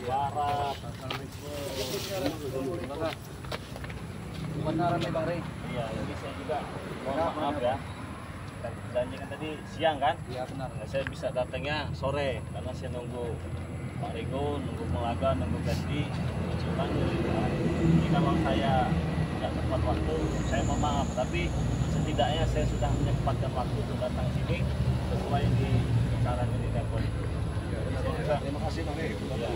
Barat. Benar nih Bang Rey. Iya, jadi saya juga mohon maaf ya. Janjikan tadi siang kan? Iya benar. Nah, saya bisa datangnya sore karena saya nunggu Pak Rego, nunggu Melaga, nunggu Ganti, cuman jadi kalau saya tidak tepat waktu, saya mohon maaf. Tapi setidaknya saya sudah menyempatkan waktu untuk datang sini sesuai di cara di telepon itu. Terima kasih Bang Rey. Ya.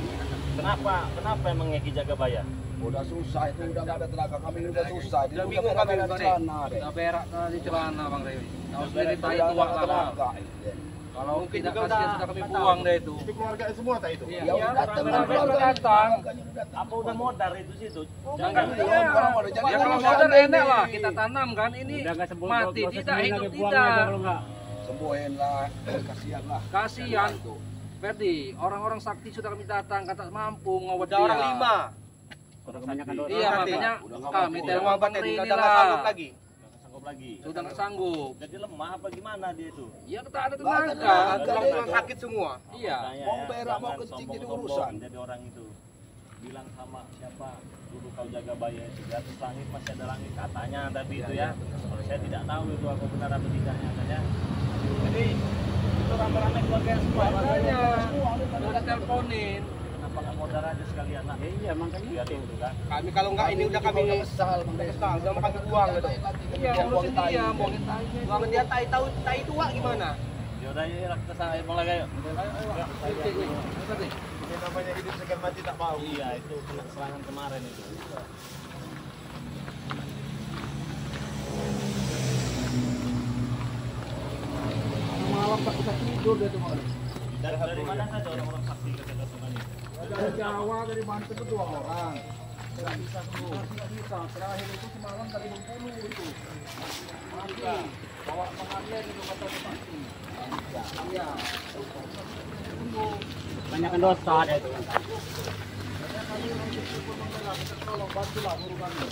Kenapa emang Eki Jagabaya? Udah susah itu, udah nggak ada tenaga, kami udah susah. Udah bingung kami Bang Rey. Udah berak di celana Bang Rey. Tahu sendiri tai tua lah. Kalau mungkin tidak juga kasihan sudah kami buang deh itu. Itu keluarga semua tak itu? Iya, Ya udah orang datang. Apa udah modar itu situ? Jangan Iya, orang mau jadi ya kalau orang modal sana enak ini. lah kita tanam kan ini mati tidak hidup tidak. Sembuhin lah, kasihan lah. Kasihan. Ferdi, orang-orang sakti sudah kami datang kata mampu ngawat dia. Orang 5. Iya makanya kami telepon Bang Rey Udah nggak sanggup inilah. lagi. Lagi. Sudah nggak sanggup. Jadi lemah apa gimana dia itu? Ya kita ada Nggak ada tenaga. tenaga. Orang sakit semua. Iya. Makanya Mau berak, mau jangan kencing jadi sombong-sombong urusan. Jadi orang itu bilang sama siapa dulu kau jaga bayi di atas langit masih ada langit katanya tadi itu ya. Saya tidak tahu itu apa benar apa tidaknya katanya. Jadi itu rame-rame keluarga semua. Makanya udah teleponin. Kenapa nggak modal aja sekalian lah? Iya makanya biar itu kan. Kami kalau nggak ini udah kami kesal, Bang Rey. kesal, udah makan uang gitu. Iya, ngurusin dia, buangin tainya. Uang dia tai tua gimana? Ya udah ya kita sama Bang Laga yuk. Ini namanya hidup segan mati tak bau. Iya itu kena serangan kemarin itu. Malam tak bisa tidur dia tuh Bang Rey. Dari mana saja orang-orang saksi kata-kata ini? Dari Jawa, dari Banten itu 2 orang. Tidak bisa sembuh. Tidak bisa. Terakhir itu semalam dari Bengkulu itu. Mati. Bawa pengantin itu kata saksi. Iya. Banyakkan dosa ada itu. Kami untuk membela, kita tolong bantulah urusannya.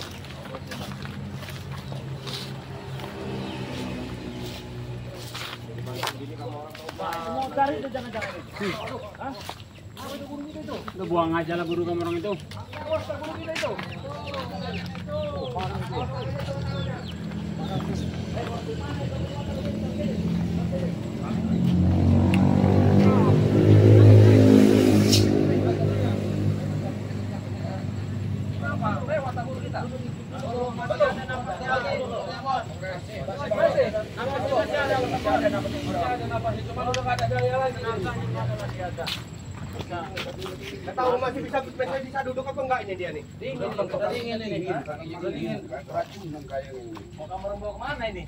Modal itu jangan-jangan itu. Hah? Apa itu burung itu? Udah buang aja lah burung orang itu. Awas burung itu. Lewat burung kita. Nggak tahu masih bisa duduk apa enggak ini dia nih? Dingin ini. Keracunan kayak ini. Mau kamu bawa kemana ini?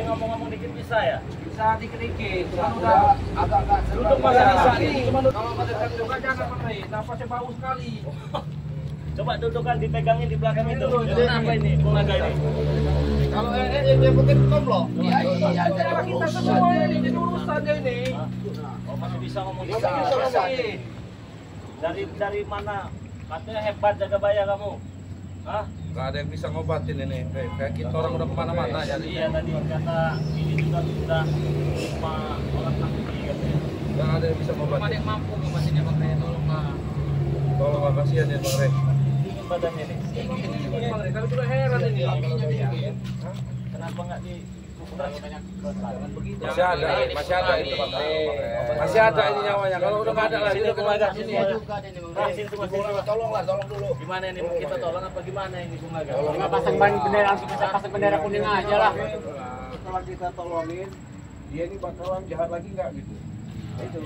Ngomong-ngomong dikit bisa ya? Bisa dikit-dikit. Udah agak-agak Duduk masa bisa nih. Kalau pada duduk aja Bang Rey. Napasnya bau sekali. Coba dudukan dipegangin di belakang itu. Jadi apa ini? Bunga ini. Kalau yang penting komplok. Iya, Saudara kita semua ini jadi urusannya ini. Oh masih bisa ngomong di Bisa, bisa. Dari mana? Katanya hebat Jagabaya kamu. Hah? Gak ada yang bisa ngobatin ini. Kayak kita orang udah kemana-mana jadi. Iya tadi kata ini juga sudah cuma orang sakti katanya. Gak ada yang bisa Belum ada ngobatin. yang mampu ngobatinnya Bang Rey. Tolonglah. Tolong gak kasihan ya Bang Rey. Dingin badannya nih. Ini Bang Rey, kami sudah heran ini. Kenapa nggak di Masih ada itu Bang Rey. Masih ada ini nyawanya. Kalau udah nggak ada lagi Sini dia Bung Aga, sini. Sini semua. Tolonglah, tolong dulu. Gimana ini? Kita tolong apa gimana ini Bung Aga? Nggak pasang bendera, langsung bisa pasang bendera kuning aja lah. Setelah kita tolongin, dia ini bakalan jahat lagi nggak gitu? Itu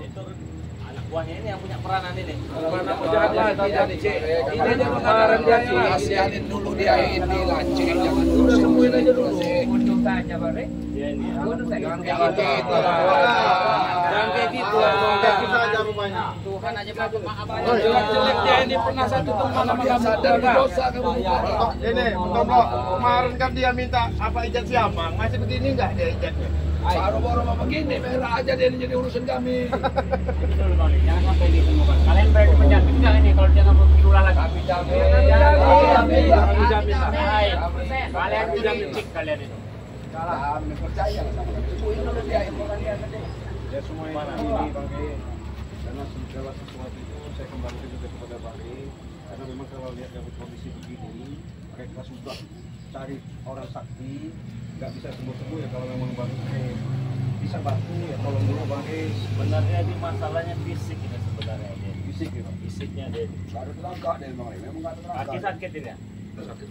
anak buahnya ini yang punya peranan ini. Mana mau jahat lagi jadi. Ini aja kemarin dia kasihanin dulu dia ini lancik, jangan udah sembuhin aja dulu. Untuk saja Bang Rey. Iya ini. Jangan kayak gitu lah. Jangan kayak gitu lah. Kita aja rumahnya. Tuhan aja maaf. Jelek-jelek dia ini pernah satu teman sama kamu. Sadar dosa kamu. Ini komplok. Kemarin kan dia minta apa ijat siapa? Masih begini nggak dia ijatnya? Baru-baru mau begini, merah aja dia ini jadi urusan kami. Jangan sampai ditemukan. Kalian berani menjamin nggak ini kalau dia nggak berulah lagi? yang cek kalian itu. Kami percaya sama dia Ya semua ini Bang Rey. Karena segala sesuatu itu saya kembalikan juga kepada Bang Rey. Karena memang kalau lihat dalam kondisi begini, mereka sudah cari orang sakti, nggak bisa sembuh-sembuh ya kalau memang Bang Rey bisa bantu ya tolong dulu Bang Rey. Sebenarnya ini masalahnya fisik ini sebenarnya. Fisik ya Bang. Fisiknya dia. Nggak ada tenaga deh Bang Rey, memang nggak ada tenaga. Kaki sakit ini ya?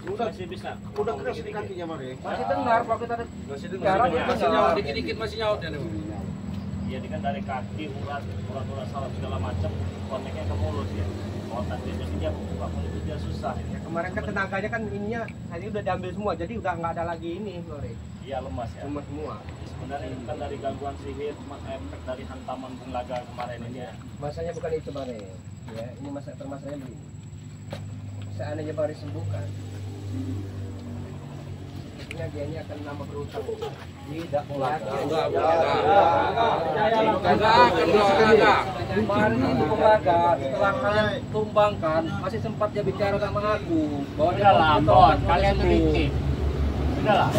Udah Masih bisa. udah keras di kakinya Bang Rey. Masih dengar kalau kita Masih Masih nyaut, dikit-dikit masih nyaut ya. Iya, ini kan dari kaki, urat saraf segala macam, koneknya ke mulut ya. Otak dia jadi dia buka mulut itu dia susah. ya, kemarin kan tenaganya kan ininya tadi udah diambil semua, jadi udah nggak ada lagi ini, Lore. Iya lemas ya. Semua. Sebenarnya itu kan dari gangguan sihir, efek dari hantaman bunglaga kemarin ini ya. Masanya bukan itu Bare. Ya, ini permasalahannya begini. Seandainya Bare sembuhkan, sebenarnya dia ini akan nambah berutang. Tidak Kemarin itu Bulaga setelah kalian tumbangkan masih sempat dia bicara sama aku bahwa dia Bon, kalian sedikit. Sudahlah.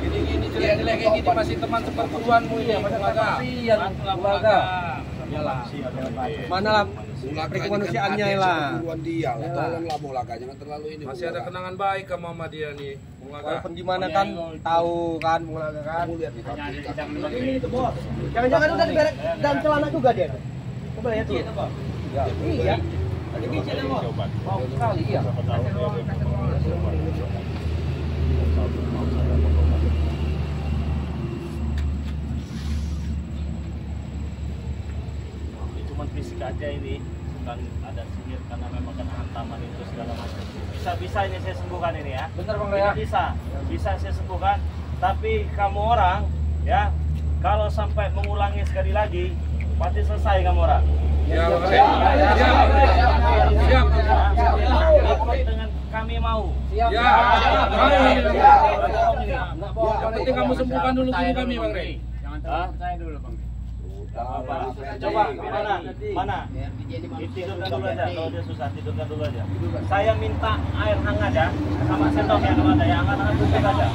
Gini-gini jelek-jelek kayak gini masih teman seperguruanmu ini, Bulaga. kasihan Bulaga. Mana lah kemanusiaannya lah. Perguruan dia lah, tolonglah Bulaga, jangan terlalu ini. Masih ada kenangan baik sama dia nih, Bulaga. Walaupun gimana kan tahu kan Bulaga kan. Kamu lihat nih kaki. Ini itu bos. Jangan-jangan udah diberek dan celana juga dia. Coba lihat tuh. Iya. Ada kecilnya bos. Mau sekali iya. Kasih ruang. Cuma fisik aja ini, bukan ada sihir karena memang kena hantaman itu segala macam. Bisa ini saya sembuhkan ini ya. Bentar Bang Ini ya. bisa saya sembuhkan. Tapi kamu orang ya, kalau sampai mengulangi sekali lagi, pasti selesai kamu orang. Ya, Ikut dengan kami mau. Siap. Ya. Yang penting kamu sembuhkan dulu guru kami, Bang Rey. Jangan percaya dulu Bang. Coba mana? Tidurkan dulu aja. Kalau dia susah tidurkan dulu aja. Saya minta air hangat ya, sama sendok yang ada ya, hangat-hangat bungkus aja.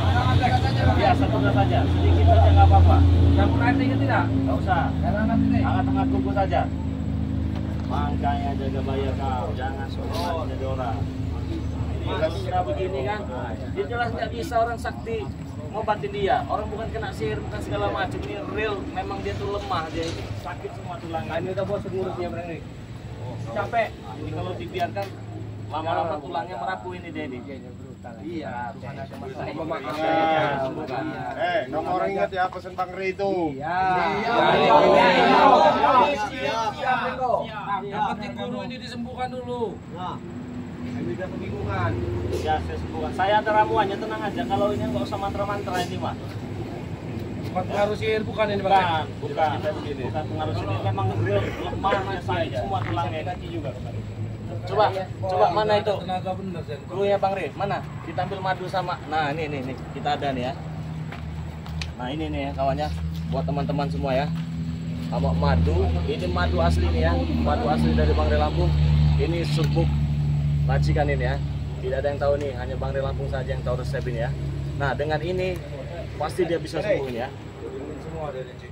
Biasa bungkus saja, sedikit saja nggak apa-apa. Campur air dingin tidak? Nggak usah. Hangat ini. Hangat-hangat bungkus saja. Makanya jaga bayar kau, jangan sombong jadi orang. Ini kira begini kan, dia jelas nggak bisa orang sakti ngobatin dia. Orang bukan kena sihir, bukan segala macam. Ini real, memang dia tuh lemah, dia ini sakit semua tulangnya. Ini udah bos ngurusnya Bang Rey. Capek. Ini kalau dibiarkan lama-lama tulangnya merapu ini dia ini. Iya, bukan ada masalah. Kamu orang ingat ya pesan Bang Rey itu. Iya. Yang penting guru ini disembuhkan dulu. Ini udah kebingungan. Ya, saya sembuhkan. Saya ada ramuannya, tenang aja. Kalau ini nggak usah mantra-mantra ini mah. Bukan pengaruh sihir, bukan ini, Bang Rey. Bukan pengaruh sini. Memang real lemahnya sakit semua tulangnya. Coba mana itu? Tenaga bener, Zen. Gurunya Bang Rey, mana? Kita ambil madu sama. Nah, ini kita ada nih ya. Nah, ini nih ya, kawannya. Buat teman-teman semua ya. Sama madu, ini madu asli nih ya. Madu asli dari Bang Rey Lampung. Ini serbuk racikan ini ya. Tidak ada yang tahu nih, hanya Bang Rey Lampung saja yang tahu resep ini ya. Nah, dengan ini pasti dia bisa sembuh ya. Semua ada di sini.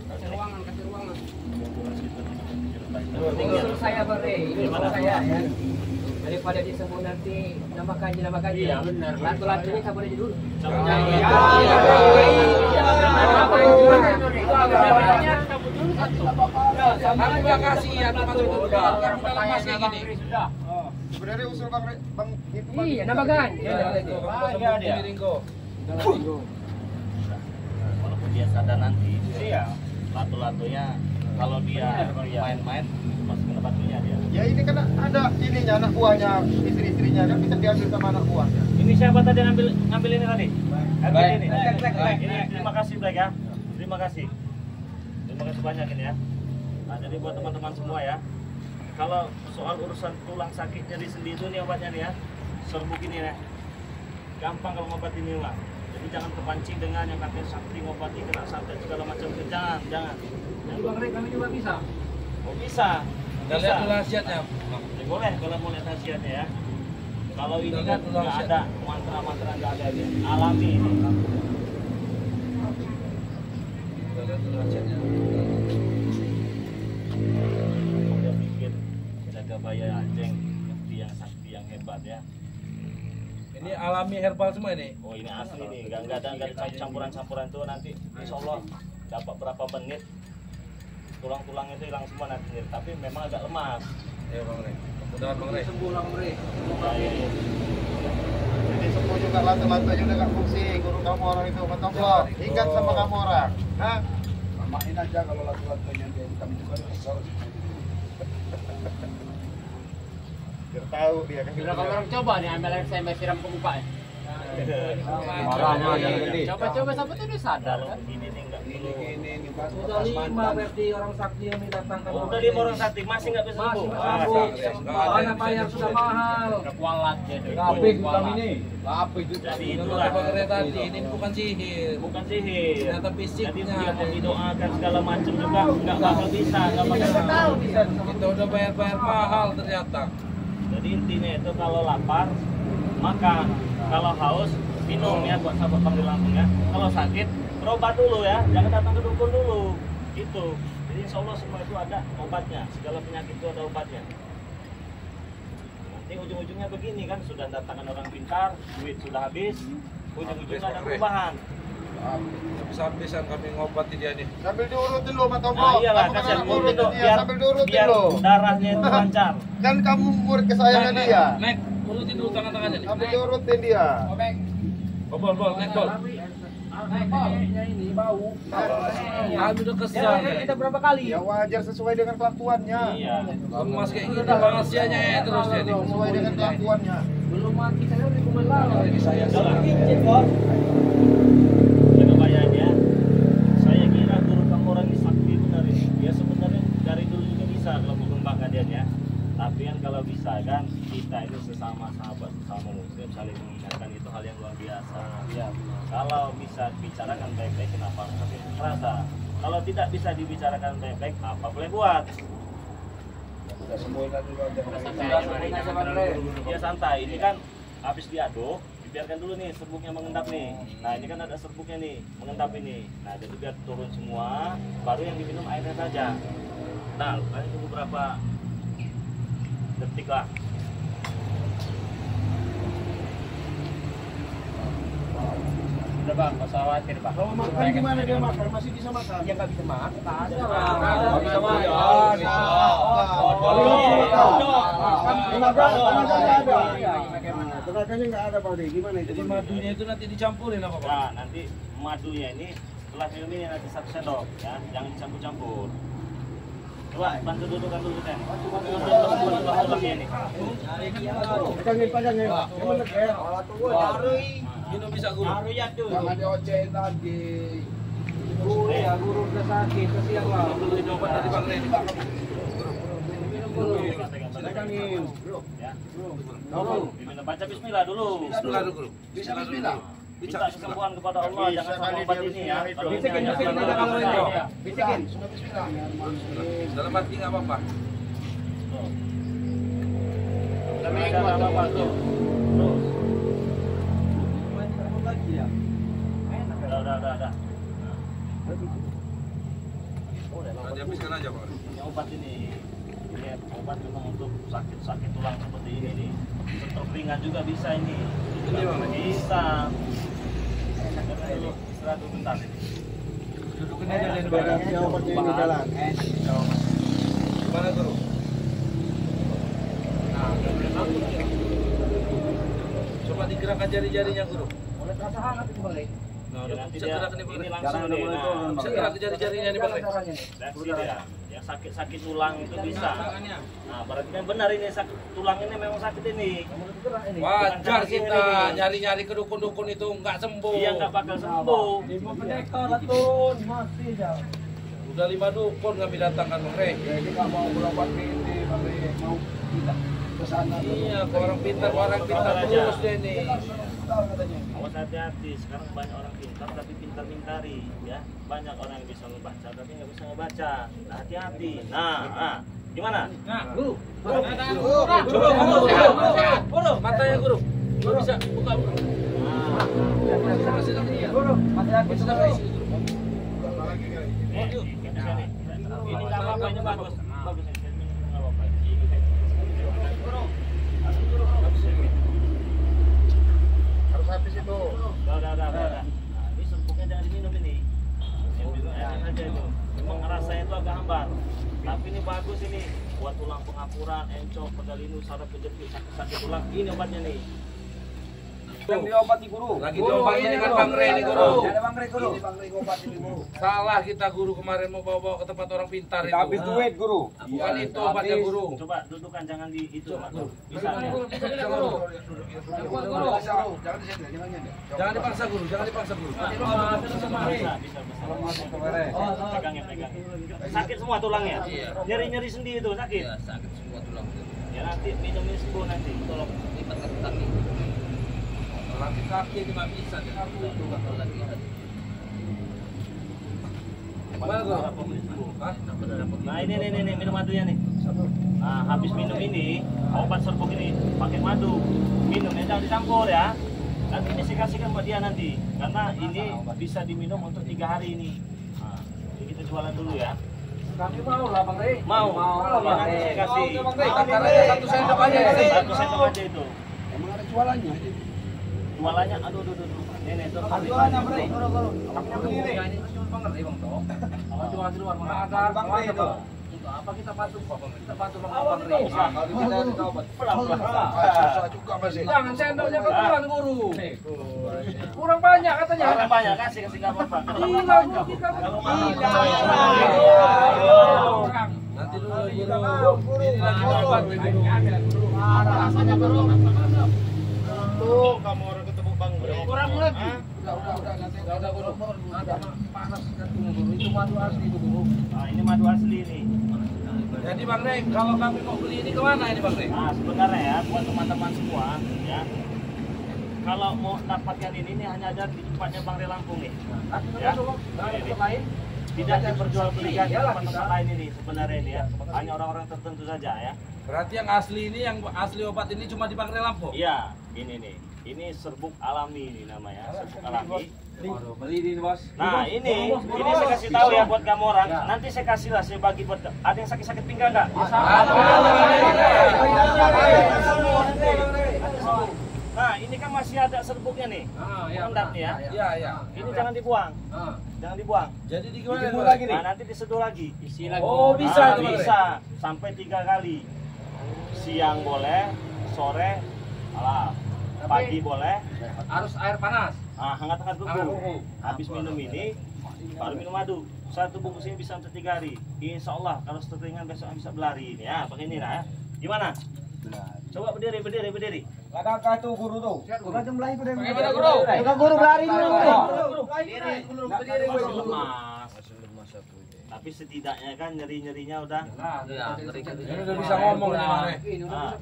Kasih ruangan. Ini saya Bang Rey, ini saya ya. Daripada disebut nanti nambah gaji. Iya, benar. Latu-latunya sabar aja dulu. Terima kasih ya teman-teman. Kamu dalam masih gini. Sebenarnya usul Bang Rey, Bang itu Bang. Iya, nambah gaji. Walaupun dia sadar nanti, iya. Latu-latunya kalau dia main-main masuk ke batunya dia. Ya ini kan ada ininya anak buahnya, istri-istrinya kan bisa diambil sama anak buahnya. Ini siapa tadi ngambil ini tadi? Baik. Ini. Baik. Ini terima kasih Black ya. Terima kasih banyak ini ya. Nah, jadi buat teman-teman semua ya, kalau soal urusan tulang sakit nyeri sendi itu nih obatnya nih ya, serbuk ini ya, gampang kalau ngobatin ini mah. Jadi jangan terpancing dengan yang katanya sakti ngobati kena santet segala macam. Jangan. Bang Rey kami juga bisa. Oh bisa. Kita lihat dulu khasiatnya. Boleh kalau mau lihat khasiatnya ya. Kalau ini kan nggak ada mantra-mantra, nggak ada ini, alami ini. Dia bikin Jagabaya Aceng, sakti yang hebat ya. Ini alami herbal semua ini. Oh ini asli nih, nggak ada campuran-campuran tuh nanti. Insya Allah dapat berapa menit tulang-tulang itu hilang semua nanti. Tapi memang agak lemas. Ya Bang Rey. Mudah-mudahan Bang Rey. Sembuh lah, Bre. Jadi semua juga lantai-lantai juga nggak fungsi. Guru kamu orang itu ketoplo. Ingat sama kamu orang. Hah? Samain aja kalau lagu-lagunya dia kami juga kesel. Biar tahu dia kan. Bila kamu orang coba nih ambil air saya siram ke muka ya. Marah jangan gede. Coba-coba sampai tuh dia sadar Kalau kan. ini nih nggak Ini minum. Udah 5 berarti orang sakti yang datang. Udah 5 orang sakti masih nggak bisa sembuh. Mana bayar sudah mahal. Udah kualat jadi. Habis kami ini. Habis itu. Jadi Itu itulah. Bang Rey tadi, ini bukan sihir. Bukan sihir. Ternyata Jadi fisiknya. dia mau didoakan segala macam juga nggak bakal bisa, nggak bakal. Kita udah bayar mahal ternyata. Jadi intinya itu kalau lapar makan, kalau haus minum ya buat sahabat panggil langsung ya. Kalau sakit berobat dulu ya, jangan datang ke dukun dulu. Itu. Jadi insya Allah semua itu ada obatnya, segala penyakit itu ada obatnya. Nanti ujung-ujungnya begini kan, sudah datangkan orang pintar, duit sudah habis, ujung-ujungnya ada perubahan. Habis-habisan kami ngobati dia nih. Sambil diurutin lo, Pak Topo. Nah iyalah, Kamu kan kasihan anak urutin murid tuh, dia, sambil diurutin biar lo. darahnya itu lancar. Kan kamu murid kesayangan dia. Naik, urutin dulu tangan-tangannya nih. Sambil diurutin dia. Bol, naik bol. Ini bau. Kami udah kesal. Kita berapa kali? Ya wajar sesuai dengan kelakuannya. Iya. Lemas kayak gini, pengasiannya terus dia nih. Sesuai dengan kelakuannya. Belum mati saya udah kumpul lalu. Saya Jalan. Pincit bos. Jagabaya ya. Saya kira guru kamu orang ini sakti benar ini. Ya sebenarnya dari dulu juga bisa kalau mengembangkan dia ya. Tapi kan kalau bisa kan kita itu sesama sahabat, sesama muslim saling mengingatkan itu hal yang luar biasa. Ya. Kalau bisa bicarakan baik-baik kenapa tapi terasa. Kalau tidak bisa dibicarakan baik-baik apa boleh buat. sudah sembuhkan dulu Ya santai. Ini kan habis diaduk biarkan dulu nih serbuknya mengendap nih. Nah ini kan ada serbuknya nih mengendap ini. Nah jadi biar turun semua, baru yang diminum airnya saja. Nah paling tunggu berapa detik lah. Udah bang, nggak usah khawatir bang. kalau makan gimana dia makan masih bisa makan Ya nggak bisa makan. Ada Nggak lah. bisa makan. Tenaganya nggak ada Pak De. Gimana itu? Jadi madunya itu nanti dicampurin apa Pak? Nah nanti madunya ini setelah minum ini nanti 1 sendok ya, jangan dicampur-campur. Coba bantu dudukkan dulu kan. Tulangnya ini. Pegangin. Gimana ya? Minum bisa guru. Jangan diocehin lagi. Guru udah sakit, kesian lah. Minum dulu ini obat dari Bang Rey. Pegangin. Ya. Kamu. Diminum baca bismillah dulu. Bismillah dulu guru. Bismillah. Minta kesembuhan kepada Allah, jangan sama obat ini ya. Kalau ini Bisikin, hanya bisikin, sama kalau obat ini. ya. Bisikin. Sudah bismillah. Dalam hati nggak apa-apa. Ada apa-apa tuh. Terus. Udah. Nah, dihabiskan aja Pak. Ini obat ini. Ini obat memang untuk sakit tulang seperti ini nih. Stroke ringan juga bisa ini. Ini Bang. Bisa. Istirahat dulu bentar. Dudukin aja di Bagasi obatnya ini jalan. Gimana guru? Coba digerakkan jari-jarinya guru. Mulai terasa hangat itu balik. Nah, Ya, udah nanti bisa dia gerak nih Bang ini Rey. langsung nih. Nah, Bisa gerak jari-jarinya nih Bang Rey. reaksi dia. Yang sakit tulang itu bisa. Nah, berarti kan benar ini sakit tulang ini memang sakit ini. Wajar kita nyari-nyari ke dukun-dukun itu nggak sembuh. Dia nggak bakal sembuh. Udah 5 dukun kami datangkan Bang Rey. Jadi nggak mau berobat ke ini, tapi mau pindah ke sana. Iya, ke orang pintar terus deh nih. Katanya. Awas hati-hati, sekarang banyak orang pintar tapi pintar-pintari ya. Banyak orang yang bisa membaca tapi nggak bisa membaca. Nah hati-hati. Nah Gimana? Guru. Guru. Matanya guru. Guru bisa buka guru. Ini nggak apa-apa, ini bagus. Bagus ini. Nggak apa-apa. Harus habis itu. Udah. Nah, ini serbuknya jangan diminum ini. Yang minum airnya aja itu. Memang rasanya itu agak hambar. Tapi ini bagus ini. Buat tulang pengapuran, encok, pegalinu, saraf kejepit, sakit tulang. Ini obatnya nih. Yang diobati guru. Lagi diobatin dengan Bang Rey nih guru. Ada Bang Rey guru. Ini Bang Rey obat ini guru. Salah kita guru kemarin mau bawa ke tempat orang pintar itu. Habis duit guru. Bukan itu obatnya guru. Coba dudukan, jangan di itu. Guru. Bisa ya? Jangan di sini, jangan ini. Jangan dipaksa guru, jangan dipaksa guru. Bisa. Pegangnya. Sakit semua tulangnya? Nyeri-nyeri sendi itu sakit? Iya, sakit semua tulang. Ya nanti minum ini sembuh nanti. Tolong. Lipat kaki. Kaki nggak bisa. Lagi Mana guru? Hah? Nah ini minum madunya nih. Nah habis minum ini obat serbuk ini pakai madu. Minumnya jangan dicampur ya. Nanti ini saya kasihkan buat dia nanti. Karena ini bisa diminum untuk 3 hari ini. Nah, jadi kita jualan dulu ya. Kami mau lah Bang Rey. Mau. Ya, nanti saya kasih. Antaranya 1 sendok aja. 1 sendok aja itu. Emang ada jualannya? Jualannya aduh. Nenek tuh. Jualannya Bang Rey. Guru. ini cuma Bang Rey Bang toh. Kalau cuma di luar mana ada Bang Rey itu. Untuk apa kita bantu Bang Rey? Kita bantu Bang Rey. Kalau kita ada obat. Pelan-pelan. Susah juga masih. Jangan sendoknya kebetulan guru. Kurang banyak katanya. Orang banyak kasih nggak apa-apa. Gila guru kita. Nanti dulu guru. Ini lagi obat guru. Rasanya guru. Tuh, kamu orang ketemu Bang Rey. Kurang lagi. Udah nanti. Udah guru. Ada panas katanya guru. Itu madu asli itu guru. Nah ini madu asli nih. Jadi Bang Rey, kalau kami mau beli ini kemana ini Bang Rey? Nah sebenarnya ya buat teman-teman semua ya, kalau mau dapatkan ini hanya ada di tempatnya Bang Rey Lampung nih. Ya. Ini. Tidak diperjualbelikan di tempat-tempat lain ini sebenarnya ini ya. Hanya orang-orang tertentu saja ya. Berarti yang asli ini, yang asli obat ini cuma di Bang Rey Lampung? Iya, ini nih. Ini serbuk alami ini namanya, serbuk alami. Beli ini bos. Nah ini saya kasih tahu ya buat kamu orang. Nanti saya kasih lah, saya bagi buat. Ada yang sakit-sakit pinggang nggak? Nah ini kan masih ada serbuknya nih. Endap nih ya. Iya. Ini jangan dibuang. Jangan dibuang. Jadi di gimana? Dijemur lagi nih. Nah nanti diseduh lagi. Isi lagi. Oh bisa Nah, itu Bang Rey? bisa sampai 3 kali. Siang boleh, sore, pagi boleh. Harus air panas. Nah, hangat-hangat Hangat dulu. dulu. Habis minum ini, baru minum madu. 1 bungkus ini bisa untuk 3 hari. Insya Allah kalau seteringan besok bisa berlari ini ya. Pakai ini lah ya. Gimana? Coba berdiri. Adakah tuh guru tuh? Guru jemlain guru. Bagaimana, guru? Juga guru berlari dulu. Masih lemas. Tapi setidaknya kan nyeri-nyerinya udah. Ya, ngeri-ngeri. Ini udah bisa ngomong nih Bang Rey. Nah,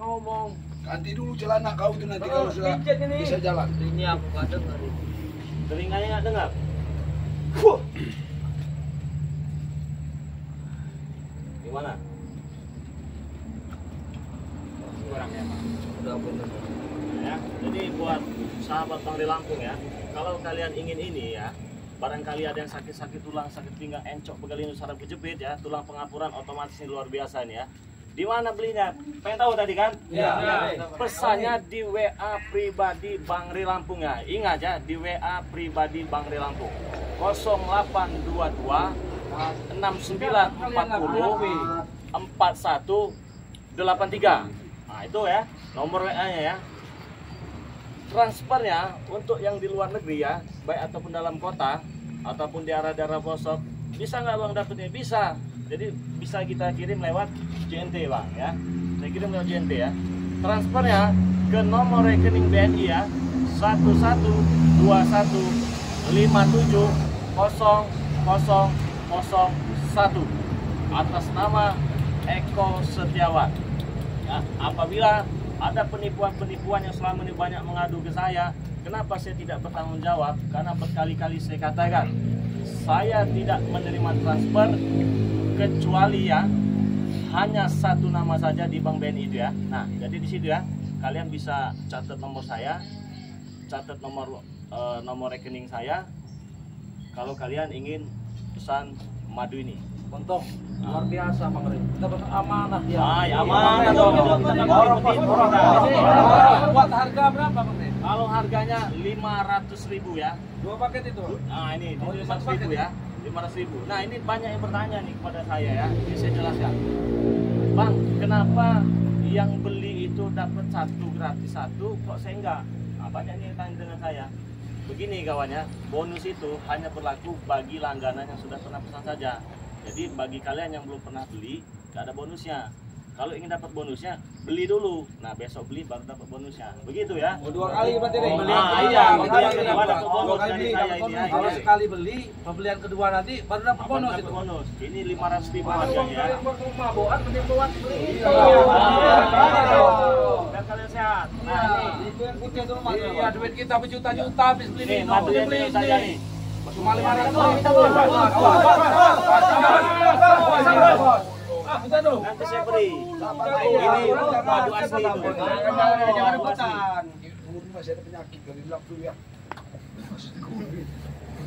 Ganti dulu celana kau tuh nanti kalau sudah bisa jalan. Ini aku nggak dengar ini. telinganya nggak dengar. Gimana? Kurang ya, Pak. Udah bener. Ya, jadi buat sahabat Bang Rey Lampung ya, kalau kalian ingin ini ya, barangkali ada yang sakit-sakit tulang, sakit pinggang, encok, begalinu, saraf kejepit ya, tulang pengapuran otomatis ini luar biasa nih ya. Di mana belinya? Pengen tahu tadi kan? Iya. Pesannya di WA pribadi Bang Rey Lampung ya. Ingat ya, di WA pribadi Bang Rey Lampung. 0822 6940 4183. Nah, itu ya nomor WA-nya ya. Transfernya untuk yang di luar negeri ya, baik ataupun dalam kota ataupun di daerah-daerah pelosok, bisa nggak Bang dapetnya? Bisa. Jadi bisa kita kirim lewat JNT Bang ya. Saya kirim lewat JNT ya. Transfernya ke nomor rekening BNI ya, 1127570001 atas nama Eko Setiawan. Ya, apabila ada penipuan-penipuan yang selama ini banyak mengadu ke saya, kenapa saya tidak bertanggung jawab? Karena berkali-kali saya katakan, saya tidak menerima transfer kecuali ya hanya satu nama saja di Bank BNI itu ya. Nah, jadi di situ ya, kalian bisa catat nomor saya, catat nomor rekening saya. Kalau kalian ingin pesan madu ini. Untung luar biasa Bang Ri. Kita dapat amanah ya. Ya amanah dong. Buat harga berapa Bang Ri? Kalau harganya 500.000 ya. 2 paket itu. Nah ini 500.000 ya. 500.000. Nah ini banyak yang bertanya nih kepada saya ya. Ini saya jelaskan. Bang, kenapa yang beli itu dapat 1 gratis 1, kok saya enggak? Nah, banyak nih yang tanya dengan saya. Begini kawannya, bonus itu hanya berlaku bagi langganan yang sudah pernah pesan saja. Jadi bagi kalian yang belum pernah beli, nggak ada bonusnya. Kalau ingin dapat bonusnya, beli dulu. Nah besok beli baru dapat bonusnya. Begitu ya. Oh, 2 kali berarti nih. Iya, itu yang kedua dapat bonus dari saya ini. Kalau sekali beli, pembelian kedua nanti baru dapat bonus itu. Bonus. Ini 500.000 harganya ya. Maboan mending buat beli. Biar kalian sehat. Nah, ini Itu yang putih itu madu. Iya, duit kita berjuta-juta habis beli nih minum. madu yang ini saja nih. Cuma 500. Nanti saya beri. Ini madu asli itu. Jangan rebutan. Guru masih ada penyakit dari lap dulu ya.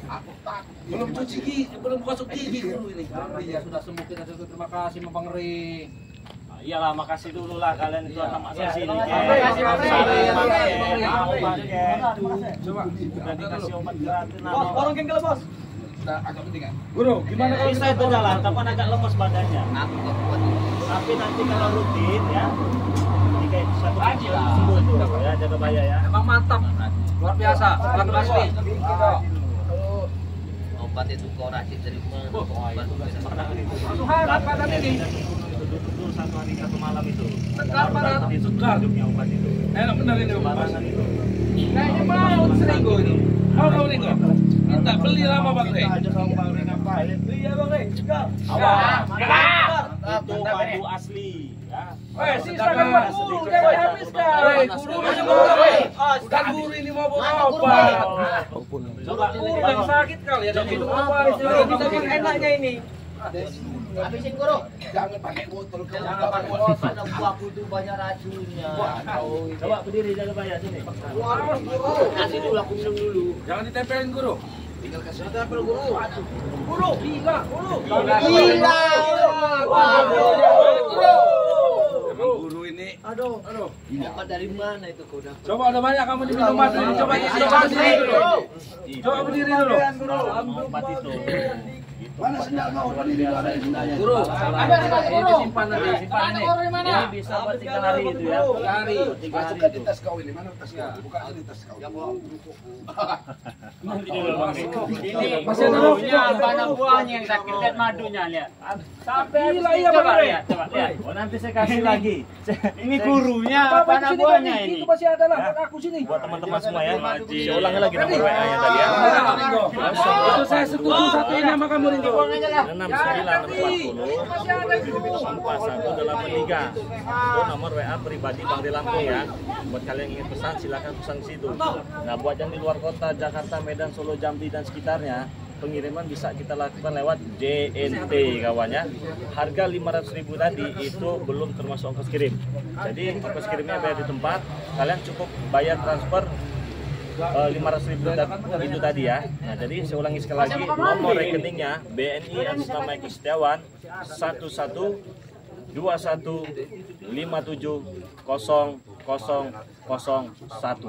Aku takut. Belum cuci gigi, belum gosok gigi dulu ini. Ya sudah sembuh kita terima kasih Bang Ri. Iyalah, makasih dulu lah kalian itu sama saya sini. Makasih, Bang Ri. Coba udah dikasih obat gratis. Bos, orang geng bos. Udah agak penting kan? Guru, gimana kalau Bisa itu jalan, tapi agak lemes badannya. Tapi nanti kalau rutin ya, jika itu satu kali lah sembuh itu ya, jaga bahaya ya. Emang mantap. Luar biasa, madu asli. Obat itu kau racik dari mana? Obat Langsung hangat badan ini. Duduk satu hari satu malam itu. Segar badan. Itu hidupnya obat itu. enak benar ini. Sembarangan itu. Kayaknya mau seribu ini. Mau kau nih kok? Kita beli lama Bang Ri. Iya Bang Ri. Itu madu asli ya. Sisa kan buat guru, jangan habiskan. Guru masih mau apa? Udah guru ini mau bawa obat. Coba Guru yang sakit kali ya, dong minum obat. Kita pun enaknya ini. habisin guru. Jangan pakai botol. Jangan pakai botol. Ada buah kudu banyak racunnya. Coba berdiri jaga bahaya sini. Kasih dulu aku minum dulu. Jangan ditempelin guru. Tinggal kasih. Tempel guru. Guru, gila, guru. Gila. Emang guru ini. Aduh. Obat dari mana itu kau dapat? Coba udah banyak kamu diminum madu ini. Coba berdiri dulu. Coba berdiri dulu. Obat itu. Mana sendal mau? Tadi di luar sendalnya. Guru, ini disimpan nanti, simpan ini. Ini bisa buat 3 hari itu ya. 3 hari. 3 hari Masukkan di itu. tas kau ini. Mana tas kau? Buka di tas kau. Nanti dulu Bang. Ini Masih ada gurunya, banyak buahnya yang sakit, lihat madunya, lihat. Sampai Gila, habis iya, coba Bang Ri. lihat, coba lihat. Oh, nanti saya kasih lagi. Ini gurunya, Bapak banyak sini buahnya Bang. ini. Itu masih ada lah buat aku sini. Buat teman-teman semua ya. Saya ulangi lagi nomor WA-nya tadi ya. Itu saya setuju satuin nama kamu Ringo. 6940 itu nomor WA pribadi Bang di Lampung ya. Buat kalian yang ingin pesan silakan pesan di situ. Nah buat yang di luar kota Jakarta, Medan, Solo, Jambi dan sekitarnya, pengiriman bisa kita lakukan lewat JNT kawannya. Harga 500.000 tadi itu belum termasuk ongkos kirim. Jadi ongkos kirimnya bayar di tempat. Kalian cukup bayar transfer 500.000 itu tadi ya. Nah, jadi saya ulangi sekali lagi, nomor rekeningnya BNI atas nama Eki Setiawan 1121710001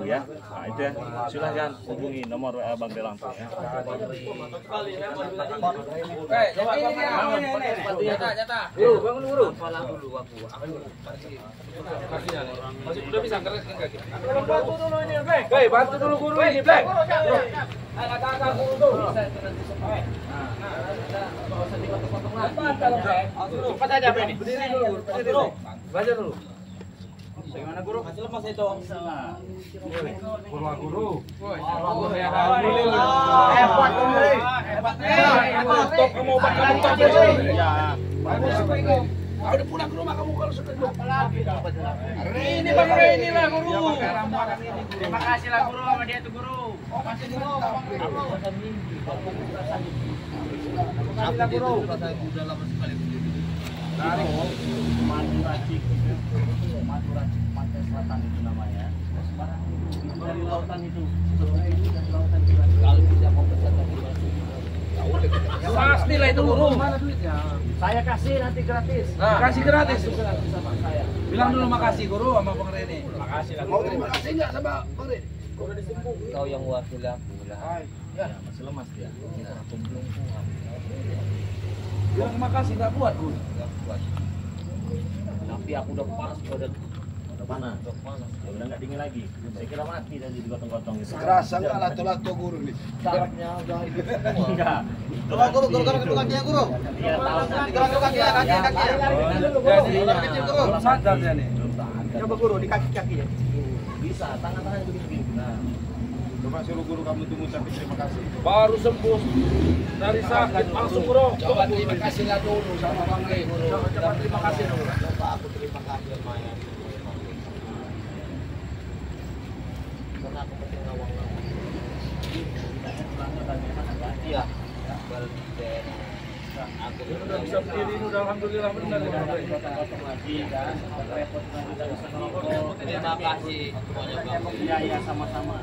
ya. Nah, itu ya. Silahkan hubungi nomor WA Bang Delang ya. Guru, bangun guru. Kepala dulu aku. Udah bisa keras kan kaki. Bantu dulu ini, Black. Hei, bantu dulu guru ini, Black. Kata-kata guru tuh. Cepat aja, Black. Berdiri dulu, berdiri dulu. Belajar dulu. Bagaimana guru? Masih lemas itu. Guru. Alhamdulillah. Hebat Bang Ri. Hebat. Stop kamu obat kamu tak Ya. Ada pulang ke rumah kamu kalau sudah. Ini Bang Ray inilah guru. Terima kasih lah guru sama dia tuh guru. Aku dia tuh perasaan udah lama sekali begitu. Maduracik Pantai Selatan itu namanya. Sekarang itu dari lautan itu. Itu dari lautan itu. Kalau bisa mau pesan lagi masuk. Pasti lah itu guru. Mana duitnya? Saya kasih nanti gratis. Nah, kasih gratis. Gratis sama saya. Bilang dulu makasih guru sama Bang Rene. Makasih lah. Mau terima kasih enggak sama Bang Rene? Kau yang wakil aku lah. Ya, masih lemas dia. Aku belum kuat. Bilang makasih nggak buat guru. Enggak kuat. Tapi aku udah panas, udah Panas. Ya udah nggak dingin lagi. Saya kira mati tadi digotong-gotong gitu. Kerasa enggak lato-lato guru nih? sarafnya udah itu semua. Enggak. Guru kedua kakinya guru. Iya, tahu nanti. Kedua kakinya. Jadi belum sadar dia nih. Coba guru di kaki-kakinya. Bisa, tangan-tangan begini-begini. Nah, Coba suruh guru kamu tunggu tapi terima kasih. Baru sembuh dari sakit langsung guru. Coba terima kasih lah dulu sama Bang Rene. Coba terima kasih dulu. Coba aku terima kasih sama yang karena aku penting ngawang-ngawang. Iya. Aku Udah bisa berdiri ini udah alhamdulillah benar ya. gotong-gotong lagi kan. Repot lagi kita bisa ngerokok. terima kasih semuanya Bang. Iya, iya sama-sama.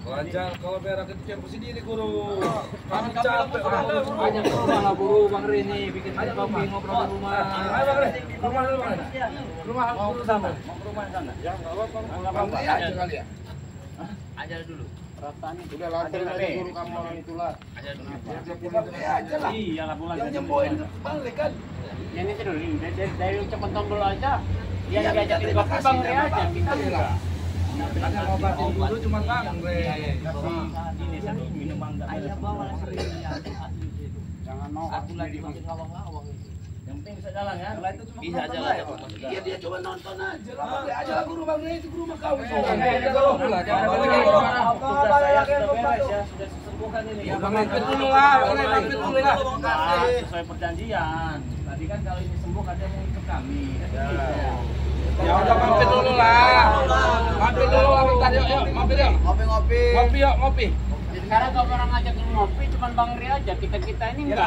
Lancar kalau berak itu yang sendiri guru. Kami capek. Banyak rumah lah guru Bang Rene bikin kopi ngobrol di rumah. Ayo Bang Rene, rumah dulu Bang Rene. Rumah guru sama. Mau ke rumah sana. Ya, enggak apa-apa. Enggak Bang apa-apa. Rene aja kali ya. Ajar dulu. Rasanya Udah lancar aja guru kamu orang itulah. Ajar dulu. Bang Rene aja lah. Iya lah bulan. Yang nyembuhin balik kan. Ini dulu dari ucapan tombol aja. Yang Iya, diajakin terima kopi kasih, Bang Rene Bang. aja. Kita enggak. Ada ngobatin guru cuma Bang Rene. Ini satu minum mangga. Ayah bawa lagi. Jangan mau. Aku lagi makin ngawang-ngawang itu. Yang penting bisa jalan ya. Bisa jalan. Iya dia coba nonton aja lah. Bang Rene aja lah guru Bang Rene itu guru mah kau. Tugas saya sudah beres ya, sudah disembuhkan ini. Ya Bang Rene dulu lah, Bang Rene mampir dulu lah. Nah, sesuai perjanjian. Tadi kan kalau ini sembuh katanya mau ikut kami. Ya udah mampir dulu lah. Mampir dulu lah bentar yuk, yuk mampir yuk. Ngopi-ngopi. Ngopi yuk, ngopi. Sekarang kalau orang ngajak ngopi cuma Bang Ri aja, kita ini enggak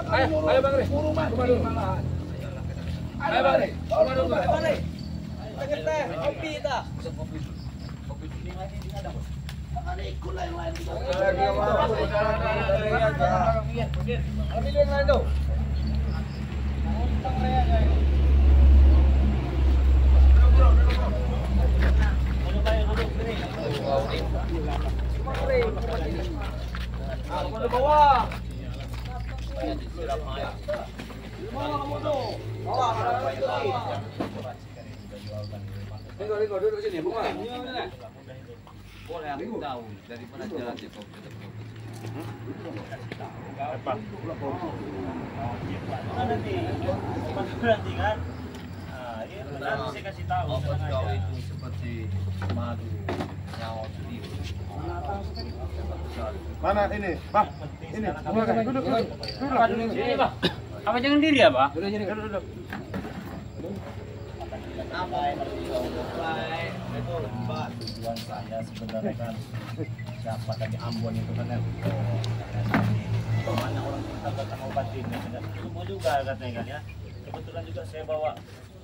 Ayo, ayo Bang Rene. Rumah dulu. Ayo Bang Rene. Rumah dulu. Bang Rene. Kopi dah. Ada ikut lah yang lain. Ambil yang lain tuh. Ke bawah. Ringo, duduk sini, bunga. Boleh aku tahu daripada jalan di kopi. nanti kan. Nah, ini nanti saya kasih tahu. Obat tenang kau aja. itu seperti madu nyawa sendiri. Mana ini? Bang, ini. Duduk. Sini, Pak. Apa jangan diri ya, Pak? Duduk. Apa yang baik? Tujuan saya sebenarnya kan siapa tadi Ambon itu kan mana orang kita datang obatin ya kan semua juga katanya kan ya kebetulan juga saya bawa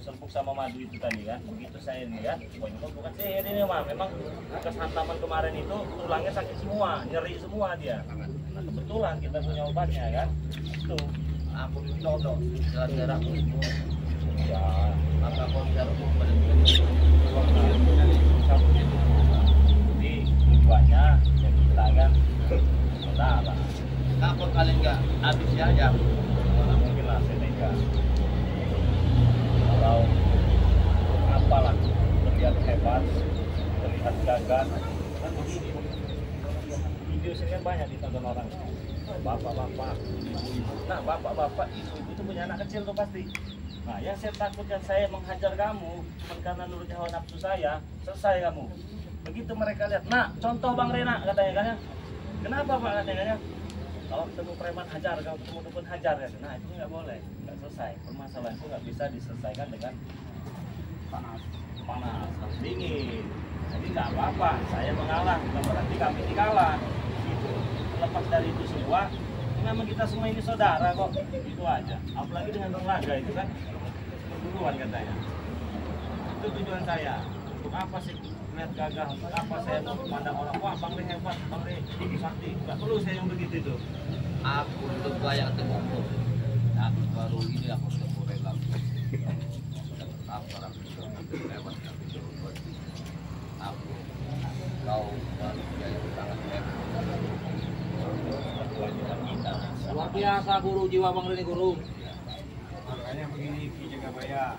sempuk sama madu itu tadi kan begitu saya lihat pokoknya bukan sihir ini mah memang bekas hantaman kemarin itu tulangnya sakit semua nyeri semua dia nah kebetulan kita punya obatnya kan itu Aku dodok jalan-jalan semua. ya Maka kau jarum pada jadi tujuannya ya kita kan saudara Kenapa kalian nggak habis aja? mana mungkin lah saya tega kalau apalah terlihat hebat terlihat gagah kan begini video sini kan banyak ditonton orang bapak-bapak nah bapak-bapak ibu-ibu itu punya anak kecil tuh pasti nah yang saya takutkan saya menghajar kamu cuma karena nurut hawa nafsu saya selesai kamu begitu mereka lihat nah contoh Bang Rena katanya kan ya kenapa Pak katanya kan ya kalau ketemu preman hajar, kalau ketemu dukun hajar ya. Nah itu nggak boleh, nggak selesai. Permasalahan itu nggak bisa diselesaikan dengan panas, harus dingin. Jadi tidak apa-apa, saya mengalah, bukan berarti kami dikalah. Itu lepas dari itu semua, memang kita semua ini saudara kok, itu aja. Apalagi dengan olahraga itu kan perguruan katanya. Itu tujuan saya. Untuk apa sih lihat gagah? Untuk apa saya memandang orang wah Bang Rey hebat, Bang Rey sakti? Nggak perlu saya yang begitu itu. Aku untuk layak temu. Tapi baru ini aku ketemu rela. Apa orang lewat aku kau manusia yang sangat hebat. Luar biasa guru, jiwa Bang Rey guru. Makanya begini Ki Jagabaya,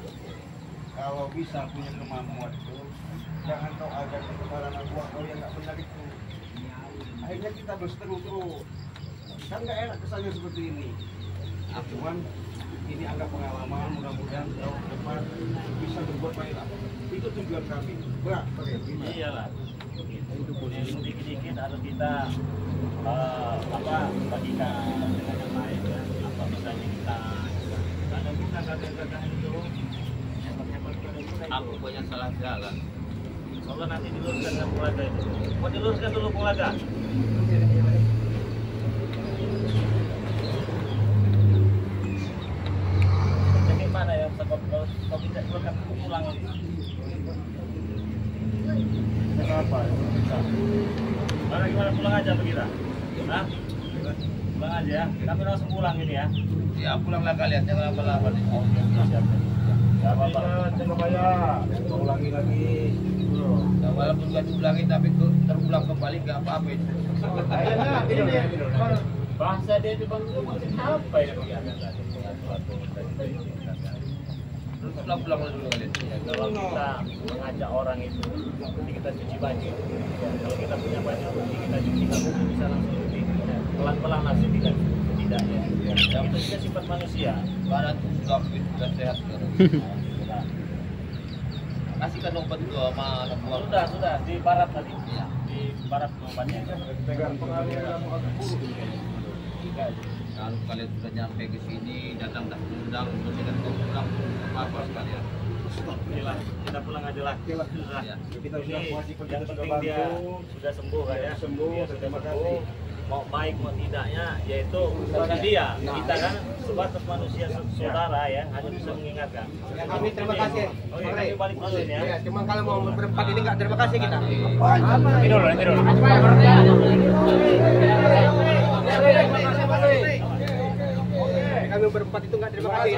kalau bisa punya kemampuan itu jangan kau ajarkan kepada anak buah kau yang nggak benar itu. Akhirnya kita berseteru terus, kan nggak enak kesannya seperti ini. Cuman ini anggap pengalaman, mudah-mudahan tahun depan bisa berbuat baik lah. Itu tujuan kami. Berat, Iyalah. Sedikit-sedikit harus kita bagikan dengan yang lain ya. Apa misalnya kita karena kita gagah-gagah itu hebat-hebat Aku banyak salah jalan. soalnya nanti diluruskan dengan pelaga itu. Mau diluruskan dulu pelaga. Jadi mana ya kalau tidak keluarkan pulang ini. Kenapa? Gimana pulang aja begitu? Hah? Pulang aja ya. Kami langsung pulang ini ya. Ya pulanglah kalian, jangan lama-lama nih. Siap. Gak apa-apa. Jagabaya, ulangi lagi. Nah, walaupun gak diulangi tapi terulang kembali gak apa-apa itu. Bahasa dia di bangku apa ya? Terus pulang-pulang dulu kalian. Kalau kita mengajak orang itu, nanti kita cuci baju. Kalau kita punya baju, nanti kita cuci kamu bisa langsung cuci. Pelan-pelan langsung tidak ya. Yang itu juga sifat manusia. Badan sudah fit dan sehat sekarang. Kasihkan obat itu sama anak buah. Sudah di barat tadi. Di barat obatnya. Pegang pengalihan kamu agak buruk. Kalau kalian sudah nyampe ke sini, datang tak undang, terus dengan kau pulang, apa sekalian. Inilah, kita pulang aja lah. Ya. Kita sudah Ini kewajiban yang kita penting dia sudah sembuh kan ya. Sembuh, Dia sudah terima sembuh. kasih. Mau baik mau tidaknya, yaitu bukan dia. Kita kan sebatas manusia saudara ya, hanya bisa mengingatkan. Ya, kami terima kasih. Oke, kami balik dulu ini ya. Ya, cuma kalau mau berempat ini nggak terima kasih kita. Ini dulu. Kami berempat itu nggak terima kasih.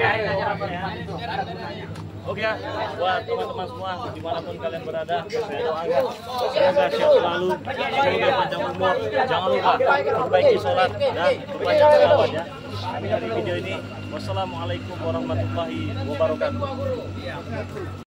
Oke ya, buat teman-teman semua dimanapun kalian berada, saya doakan semoga sehat selalu, semoga panjang umur. Jangan lupa perbaiki sholat dan perbanyak selawat ya. Akhir dari video ini, wassalamualaikum warahmatullahi wabarakatuh.